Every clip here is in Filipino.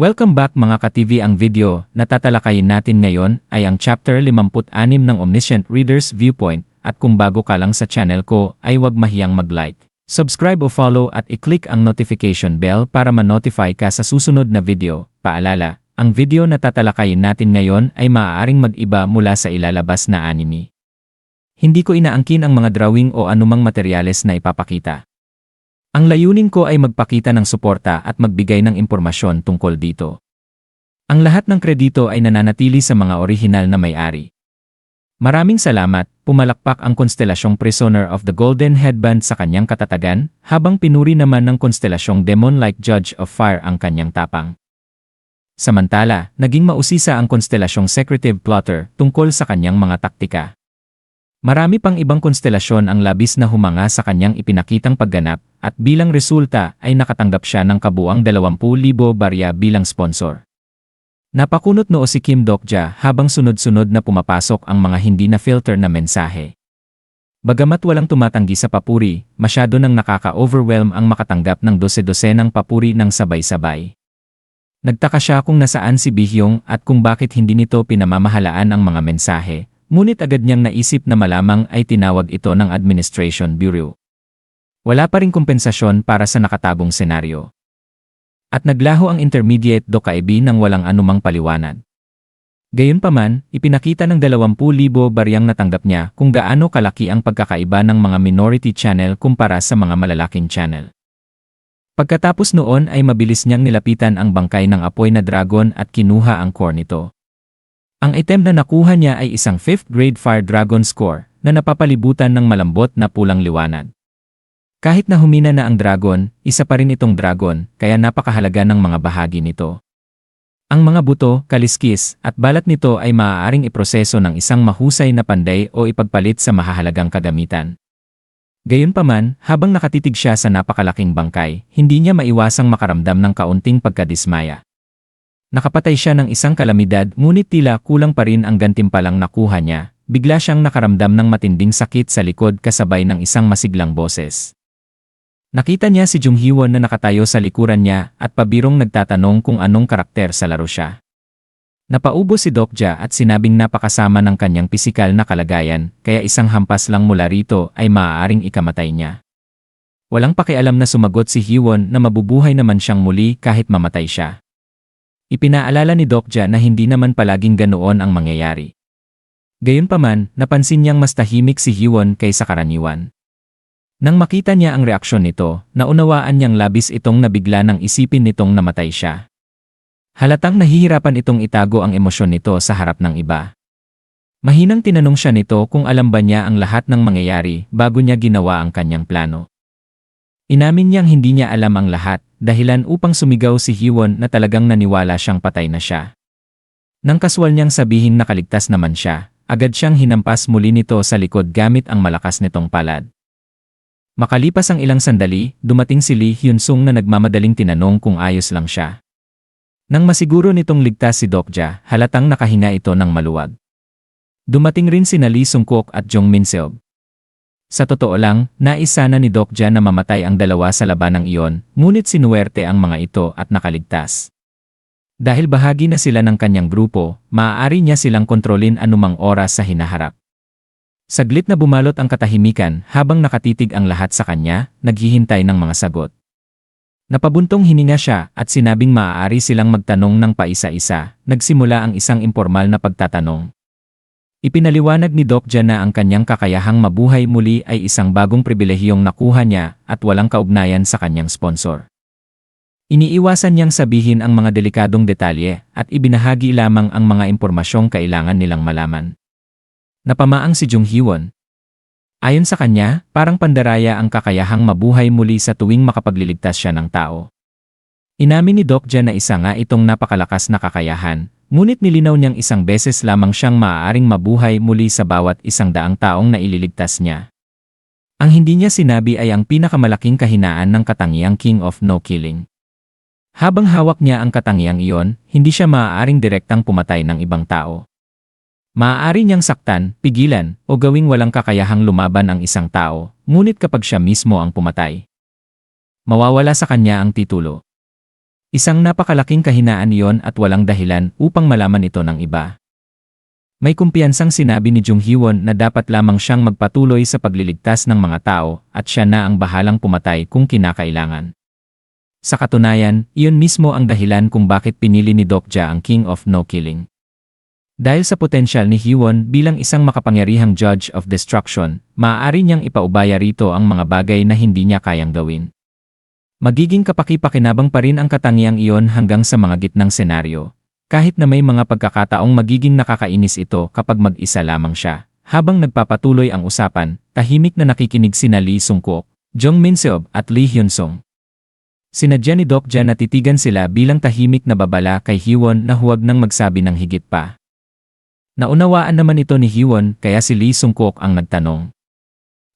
Welcome back mga ka-TV. Ang video na tatalakayin natin ngayon ay ang Chapter 56 ng Omniscient Reader's Viewpoint, at kung bago ka lang sa channel ko ay huwag mahiyang mag-like, subscribe o follow at i-click ang notification bell para ma-notify ka sa susunod na video. Paalala, ang video na tatalakayin natin ngayon ay maaaring mag-iba mula sa ilalabas na anime. Hindi ko inaangkin ang mga drawing o anumang materyales na ipapakita. Ang layunin ko ay magpakita ng suporta at magbigay ng impormasyon tungkol dito. Ang lahat ng kredito ay nananatili sa mga orihinal na may-ari. Maraming salamat, pumalakpak ang konstelasyong Prisoner of the Golden Headband sa kanyang katatagan, habang pinuri naman ng konstelasyong Demon-like Judge of Fire ang kanyang tapang. Samantala, naging mausisa ang konstelasyong Secretive Plotter tungkol sa kanyang mga taktika. Marami pang ibang konstelasyon ang labis na humanga sa kanyang ipinakitang pagganap, at bilang resulta ay nakatanggap siya ng kabuang 20,000 barya bilang sponsor. Napakunot noo si Kim Dokja habang sunod-sunod na pumapasok ang mga hindi na filter na mensahe. Bagamat walang tumatanggi sa papuri, masyado nang nakaka-overwhelm ang makatanggap ng dose-dosenang papuri ng sabay-sabay. Nagtaka siya kung nasaan si Bihyong at kung bakit hindi nito pinamamahalaan ang mga mensahe. Ngunit agad niyang naisip na malamang ay tinawag ito ng Administration Bureau. Wala pa ring kompensasyon para sa nakatagong senaryo. At naglaho ang Intermediate Dokaibi ng walang anumang paliwanag. Gayunpaman, ipinakita ng 20,000 baryang natanggap niya kung gaano kalaki ang pagkakaiba ng mga minority channel kumpara sa mga malalaking channel. Pagkatapos noon ay mabilis niyang nilapitan ang bangkay ng apoy na dragon at kinuha ang core nito. Ang item na nakuha niya ay isang 5th grade Fire Dragon Score na napapalibutan ng malambot na pulang liwanag. Kahit na humina na ang dragon, isa pa rin itong dragon, kaya napakahalaga ng mga bahagi nito. Ang mga buto, kaliskis, at balat nito ay maaaring iproseso ng isang mahusay na panday o ipagpalit sa mahahalagang kagamitan. Gayunpaman, habang nakatitig siya sa napakalaking bangkay, hindi niya maiwasang makaramdam ng kaunting pagkadismaya. Nakapatay siya ng isang kalamidad, ngunit tila kulang pa rin ang gantimpalang nakuha niya. Bigla siyang nakaramdam ng matinding sakit sa likod kasabay ng isang masiglang boses. Nakita niya si Jung Hee-won na nakatayo sa likuran niya at pabirong nagtatanong kung anong karakter sa laro siya. Napaubo si Dokja at sinabing napakasama ng kanyang pisikal na kalagayan, kaya isang hampas lang mula rito ay maaaring ikamatay niya. Walang pakialam na sumagot si Hee-won na mabubuhay naman siyang muli kahit mamatay siya. Ipinaalala ni Dokja na hindi naman palaging ganoon ang mangyayari. Gayunpaman, napansin niyang mas tahimik si Hee-won kaysa karaniwan. Nang makita niya ang reaksyon nito, naunawaan niyang labis itong nabigla nang isipin nitong namatay siya. Halatang nahihirapan itong itago ang emosyon nito sa harap ng iba. Mahinang tinanong siya nito kung alam ba niya ang lahat ng mangyayari bago niya ginawa ang kanyang plano. Inamin niyang hindi niya alam ang lahat, dahilan upang sumigaw si Hee-won na talagang naniwala siyang patay na siya. Nang kaswal niyang sabihin na kaligtas naman siya, agad siyang hinampas muli nito sa likod gamit ang malakas nitong palad. Makalipas ang ilang sandali, dumating si Lee Hyun-sung na nagmamadaling tinanong kung ayos lang siya. Nang masiguro nitong ligtas si Dokja, halatang nakahinga ito ng maluwag. Dumating rin sina Lee Sung-kook at Jong Min-seok. Sa totoo lang, nais sana ni Dokja na mamatay ang dalawa sa labanang iyon, ngunit sinuwerte ang mga ito at nakaligtas. Dahil bahagi na sila ng kanyang grupo, maaari niya silang kontrolin anumang oras sa hinaharap. Saglit na bumalot ang katahimikan habang nakatitig ang lahat sa kanya, naghihintay ng mga sagot. Napabuntong hininga siya at sinabing maaari silang magtanong ng paisa-isa. Nagsimula ang isang impormal na pagtatanong. Ipinaliwanag ni Dokja na ang kanyang kakayahang mabuhay muli ay isang bagong pribilehiyong nakuha niya at walang kaugnayan sa kanyang sponsor. Iniiwasan niyang sabihin ang mga delikadong detalye at ibinahagi lamang ang mga impormasyong kailangan nilang malaman. Napamaang si Jung Hee-won. Ayon sa kanya, parang pandaraya ang kakayahang mabuhay muli sa tuwing makapagliligtas siya ng tao. Inamin ni Dokja na isa nga itong napakalakas na kakayahan. Ngunit nilinaw niyang isang beses lamang siyang maaaring mabuhay muli sa bawat 100 taong naililigtas niya. Ang hindi niya sinabi ay ang pinakamalaking kahinaan ng katangiang King of No Killing. Habang hawak niya ang katangiang iyon, hindi siya maaaring direktang pumatay ng ibang tao. Maaari niyang saktan, pigilan, o gawing walang kakayahang lumaban ang isang tao, ngunit kapag siya mismo ang pumatay, mawawala sa kanya ang titulo. Isang napakalaking kahinaan iyon at walang dahilan upang malaman ito ng iba. May kumpiyansang sinabi ni Jung Hee-won na dapat lamang siyang magpatuloy sa pagliligtas ng mga tao at siya na ang bahalang pumatay kung kinakailangan. Sa katunayan, iyon mismo ang dahilan kung bakit pinili ni Dokja ang King of No Killing. Dahil sa potensyal ni Hee-won bilang isang makapangyarihang Judge of Destruction, maaari niyang ipaubaya rito ang mga bagay na hindi niya kayang gawin. Magiging kapaki-pakinabang pa rin ang katangiang iyon hanggang sa mga gitnang senaryo, kahit na may mga pagkakataong magiging nakakainis ito kapag mag-isa lamang siya. Habang nagpapatuloy ang usapan, tahimik na nakikinig sina Lee Sung-kook, Jung Min-seob at Lee Hyun-sung. Sinadya ni Dokja na titigan sila bilang tahimik na babala kay Hee-won na huwag nang magsabi ng higit pa. Naunawaan naman ito ni Hee-won kaya si Lee Sung-kook ang nagtanong.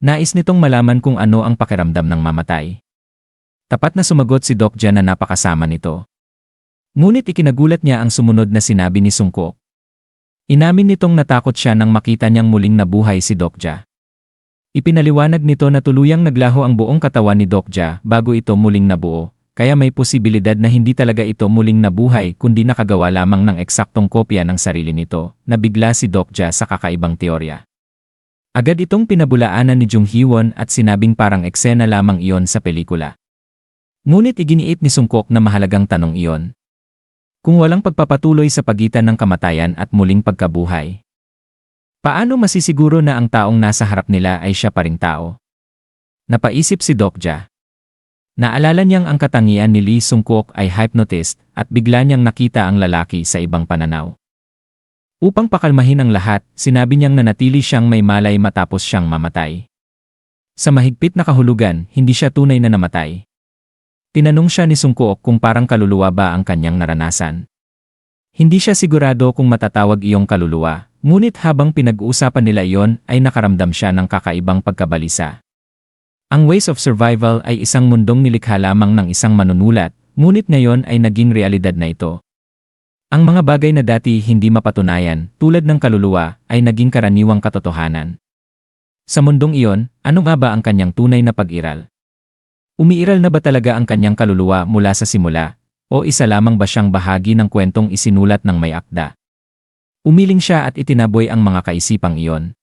Nais nitong malaman kung ano ang pakiramdam ng mamatay. Tapat na sumagot si Dokja na napakasama nito. Ngunit ikinagulat niya ang sumunod na sinabi ni Sung-kook. Inamin nitong natakot siya nang makita niyang muling nabuhay si Dokja. Ipinaliwanag nito na tuluyang naglaho ang buong katawan ni Dokja bago ito muling nabuo, kaya may posibilidad na hindi talaga ito muling nabuhay kundi nakagawa lamang ng eksaktong kopya ng sarili nito, nabigla si Dokja sa kakaibang teorya. Agad itong pinabulaanan ni Jung Hee-won at sinabing parang eksena lamang iyon sa pelikula. Ngunit iginiit ni Sung-kook na mahalagang tanong iyon. Kung walang pagpapatuloy sa pagitan ng kamatayan at muling pagkabuhay, paano masisiguro na ang taong nasa harap nila ay siya pa ring tao? Napaisip si Dokja. Naalala niyang ang katangian ni Lee Sung-kook ay hypnotist at bigla niyang nakita ang lalaki sa ibang pananaw. Upang pakalmahin ang lahat, sinabi niyang nanatili siyang may malay matapos siyang mamatay. Sa mahigpit na kahulugan, hindi siya tunay na namatay. Tinanong siya ni Sung-kook kung parang kaluluwa ba ang kanyang naranasan. Hindi siya sigurado kung matatawag iyong kaluluwa, ngunit habang pinag-uusapan nila iyon ay nakaramdam siya ng kakaibang pagkabalisa. Ang Ways of Survival ay isang mundong nilikha lamang ng isang manunulat, ngunit ngayon ay naging realidad na ito. Ang mga bagay na dati hindi mapatunayan, tulad ng kaluluwa, ay naging karaniwang katotohanan. Sa mundong iyon, ano nga ba ang kanyang tunay na pag-iral? Umiiral na ba talaga ang kanyang kaluluwa mula sa simula, o isa lamang ba siyang bahagi ng kwentong isinulat ng may akda? Umiling siya at itinaboy ang mga kaisipang iyon.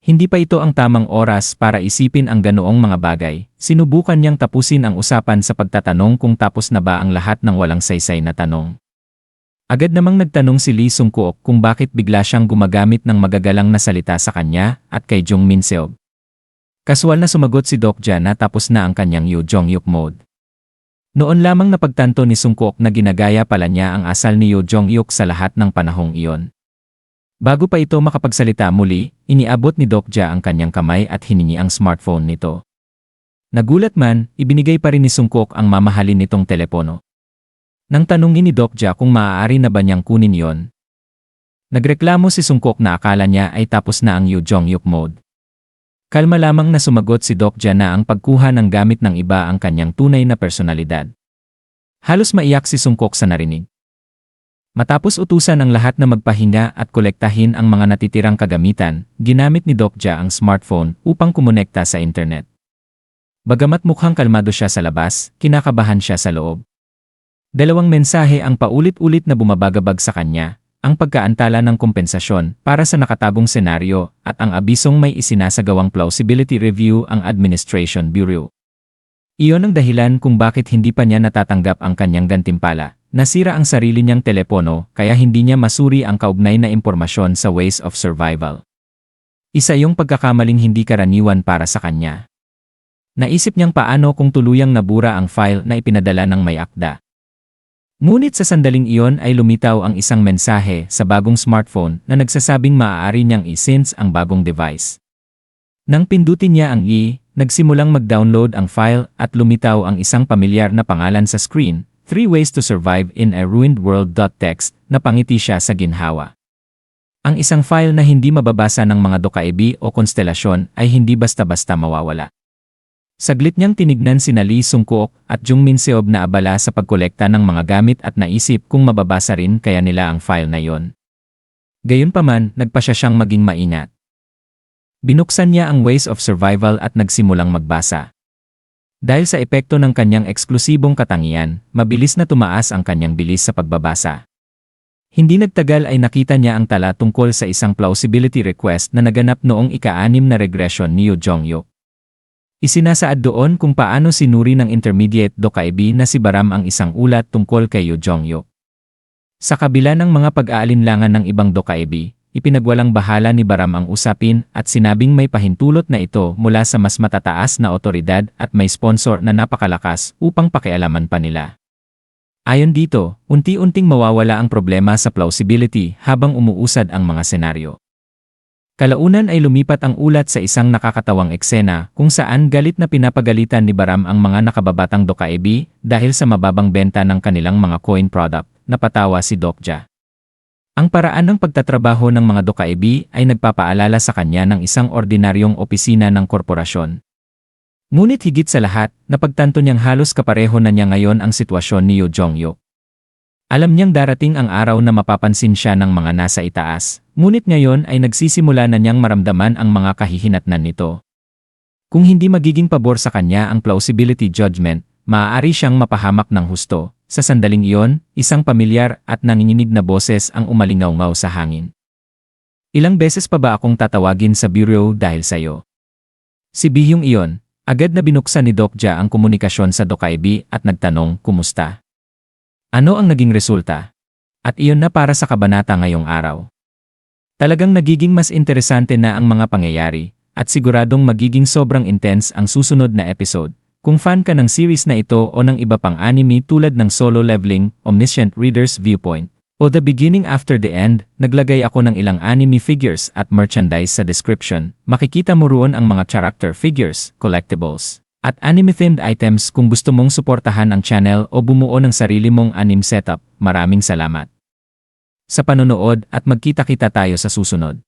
Hindi pa ito ang tamang oras para isipin ang ganoong mga bagay. Sinubukan niyang tapusin ang usapan sa pagtatanong kung tapos na ba ang lahat ng walang saysay na tanong. Agad namang nagtanong si Lee Sung-kook kung bakit bigla siyang gumagamit ng magagalang na salita sa kanya at kay Jung Min-seob. Kaswal na sumagot si Dokja na tapos na ang kanyang Yoo Jong-hyuk mode. Noon lamang napagtanto ni Sung-kook na ginagaya pala niya ang asal ni Yoo Jong-hyuk sa lahat ng panahong iyon. Bago pa ito makapagsalita muli, iniabot ni Dokja ang kanyang kamay at hiningi ang smartphone nito. Nagulat man, ibinigay pa rin ni Sung-kook ang mamahalin nitong telepono. Nang tanungin ni Dokja kung maaari na ba niyang kunin yon, nagreklamo si Sung-kook na akala niya ay tapos na ang Yoo Jong-hyuk mode. Kalma lamang na sumagot si Dokja na ang pagkuha ng gamit ng iba ang kanyang tunay na personalidad. Halos maiyak si Sung-kook sa narinig. Matapos utusan ang lahat na magpahinga at kolektahin ang mga natitirang kagamitan, ginamit ni Dokja ang smartphone upang kumonekta sa internet. Bagamat mukhang kalmado siya sa labas, kinakabahan siya sa loob. Dalawang mensahe ang paulit-ulit na bumabagabag sa kanya. Ang pagkaantala ng kompensasyon para sa nakatagong senaryo at ang abisong may isinasagawang plausibility review ang Administration Bureau. Iyon ang dahilan kung bakit hindi pa niya natatanggap ang kanyang gantimpala. Nasira ang sarili niyang telepono kaya hindi niya masuri ang kaugnay na impormasyon sa Ways of Survival. Isa yung pagkakamaling hindi karaniwan para sa kanya. Naisip niyang paano kung tuluyang nabura ang file na ipinadala ng may akda. Ngunit sa sandaling iyon ay lumitaw ang isang mensahe sa bagong smartphone na nagsasabing maaari niyang i-sync ang bagong device. Nang pindutin niya ang nagsimulang mag-download ang file at lumitaw ang isang pamilyar na pangalan sa screen, 3 Ways to Survive in a Ruined World. Text, napangiti siya sa ginhawa. Ang isang file na hindi mababasa ng mga dokaibi o konstelasyon ay hindi basta-basta mawawala. Saglit niyang tinignan sina Lee Sung-kook at Jung Min-seob na abala sa pagkolekta ng mga gamit at naisip kung mababasa rin kaya nila ang file na yon. Gayunpaman, nagpasya siyang maging maingat. Binuksan niya ang Ways of Survival at nagsimulang magbasa. Dahil sa epekto ng kanyang eksklusibong katangian, mabilis na tumaas ang kanyang bilis sa pagbabasa. Hindi nagtagal ay nakita niya ang tala tungkol sa isang plausibility request na naganap noong ika-6 na regression ni Yoo Jong-hyuk. Isinasaad doon kung paano sinuri ng intermediate Dokkaebi na si Baram ang isang ulat tungkol kay Yoo Jong-hyuk. Sa kabila ng mga pag-aalinlangan ng ibang Dokkaebi, ipinagwalang bahala ni Baram ang usapin at sinabing may pahintulot na ito mula sa mas matataas na otoridad at may sponsor na napakalakas upang pakialaman pa nila. Ayon dito, unti-unting mawawala ang problema sa plausibility habang umuusad ang mga senaryo. Kalaunan ay lumipat ang ulat sa isang nakakatawang eksena kung saan galit na pinapagalitan ni Baram ang mga nakababatang Dokkaebi dahil sa mababang benta ng kanilang mga coin product, napatawa si Dokja. Ang paraan ng pagtatrabaho ng mga Dokkaebi ay nagpapaalala sa kanya ng isang ordinaryong opisina ng korporasyon. Ngunit higit sa lahat, napagtanto niyang halos kapareho na niya ngayon ang sitwasyon ni Yoo Jong-hyuk. Alam niyang darating ang araw na mapapansin siya ng mga nasa itaas, ngunit ngayon ay nagsisimula na niyang maramdaman ang mga kahihinatnan nito. Kung hindi magiging pabor sa kanya ang plausibility judgment, maaari siyang mapahamak ng husto. Sa sandaling iyon, isang pamilyar at nanginginig na boses ang umalingaw-ngaw sa hangin. Ilang beses pa ba akong tatawagin sa bureau dahil sa'yo? Si Bihyung iyon, agad na binuksan ni Dokja ang komunikasyon sa Dokkaebi at nagtanong, kumusta? Ano ang naging resulta? At iyon na para sa kabanata ngayong araw. Talagang nagiging mas interesante na ang mga pangyayari, at siguradong magiging sobrang intense ang susunod na episode. Kung fan ka ng series na ito o ng iba pang anime tulad ng Solo Leveling, Omniscient Reader's Viewpoint, o The Beginning After the End, naglagay ako ng ilang anime figures at merchandise sa description. Makikita mo roon ang mga character figures, collectibles, at anime-themed items kung gusto mong suportahan ang channel o bumuo ng sarili mong anime setup. Maraming salamat sa panonood at magkita-kita tayo sa susunod.